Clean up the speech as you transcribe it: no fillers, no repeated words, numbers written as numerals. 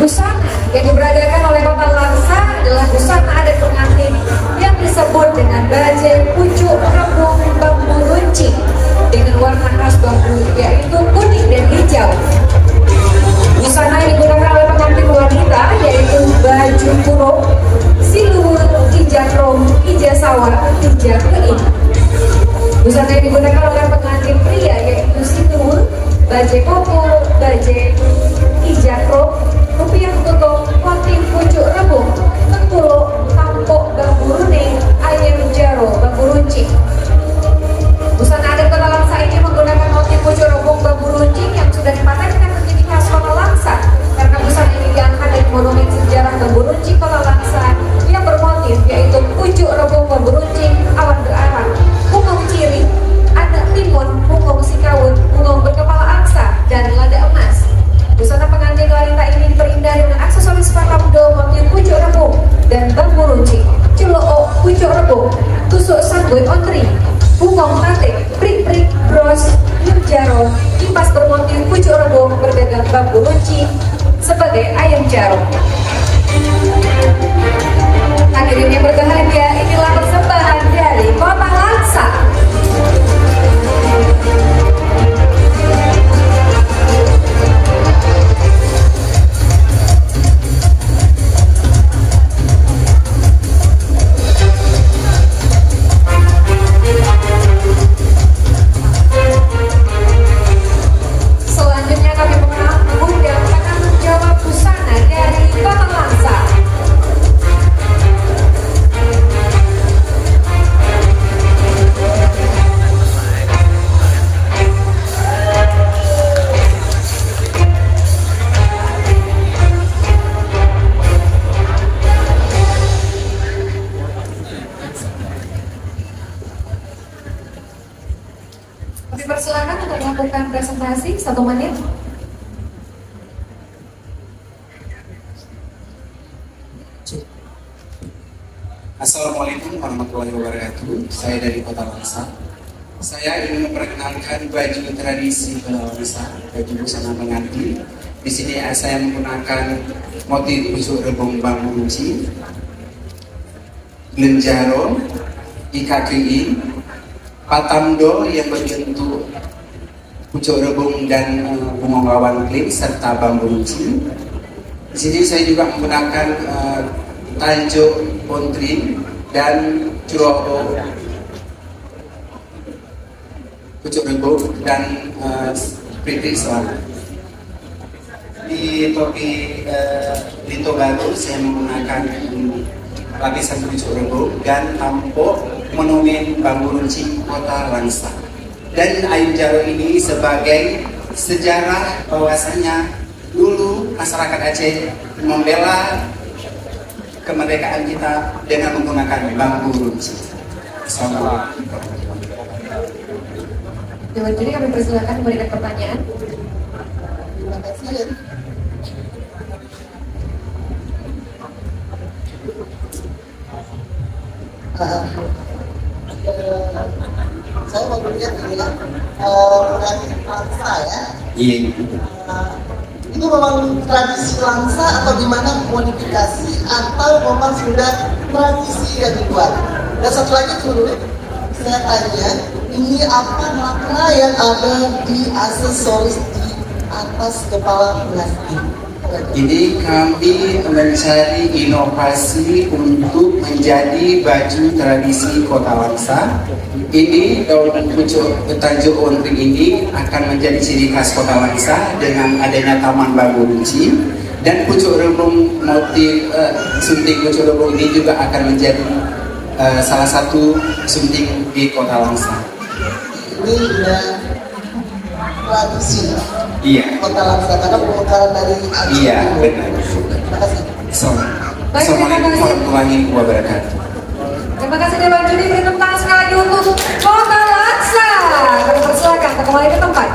Busana yang diberagakan oleh Kota Langsa adalah busana adat pengantin yang disebut dengan bajai pucuk rebung bambu runcing dengan warna khas bambu yaitu kuning dan hijau. Busana yang digunakan oleh pengantin wanita yaitu baju kurung, siluhur, ijakrom, ijasawar, ijakein. Busana yang digunakan oleh pengantin pria yaitu siluhur, bajai koko, bajai ijakrom, rupiah tutup, motif pucuk rebung, tengkuluk, tampuk bambu runing, ayam jaro, bambu runcing. Busana adat Kota Langsa ini menggunakan motif pucuk rebung bambu runcing yang sudah dipatenkan menjadi khas Kota Langsa karena busana ini diangkat dari monumen sejarah bambu runcing Kota Langsa yang bermotif yaitu pucuk rebung bambu runcing, awan berarang, punggung ciri, anak timun, punggung sikawut, punggung berkepala angsa, dan lada emas. Busana pengantin wanita ini diperindah dengan aksesoris patamdo motif pucuk rebung dan bambu runcing, celok pucuk rebung, tusuk sanggui ontri, bungong tatik, prik-prik, bros, jaro, kipas bermotif pucuk rebung bergagang bambu runcing sebagai ayam jaro. Hadirin yang berbahagia, inilah persembahan dari Kota Langsa. Selanjutnya kami mengundang penanggung jawab busana dari Kota Langsa. Kami persilakan untuk melakukan presentasi 1 menit. Assalamualaikum warahmatullahi wabarakatuh. Saya dari Kota Langsa. Saya ingin memperkenalkan baju tradisi Kota Langsa, baju busana pengantin. Di sini saya menggunakan motif pucuk rebung bambu runcing, lenjaro, IKKI, patamdo yang berbentuk pucuk rebung dan bunga wawan klip serta bambu runcing. Di sini saya juga menggunakan tanjuk pontrin dan curoko pucuk rebung dan prik selama. Di topi Lito Baru saya menggunakan lapisan pucuk rebung dan tampuk monumen bambu runcing Kota Langsa. Dan ayam jaro ini sebagai sejarah bahwasanya dulu masyarakat Aceh membela kemerdekaan kita dengan menggunakan bambu runcing. Assalamualaikum. Dewan juri kami persilakan memberikan pertanyaan. Terima kasih. Saya mau lihat ini ya, tradisi Langsa ya. Iya. Ini memang tradisi Langsa atau gimana modifikasi atau memang sudah tradisi yang dibuat? Dan satu lagi dulu, saya tanya, ini apa makna yang ada di aksesoris di atas kepala pengantin? Ini kami mencari inovasi untuk menjadi baju tradisi Kota Langsa. Ini daun pucuk tanjuk ontring ini akan menjadi ciri khas Kota Langsa dengan adanya taman bambu runcing, dan pucuk rebung motif sunting pucuk rebung ini juga akan menjadi salah satu sunting di Kota Langsa. Ini udah tradisi Iya. Kota Langsa karena pemekaran dari Aceh. Iya, benar. Terima kasih. Assalamualaikum warahmatullahi wabarakatuh. Terima kasih Dewan Juri, beri tepuk tangan sekali lagi untuk Kota Langsa. Kami persilakan kembali ke tempat.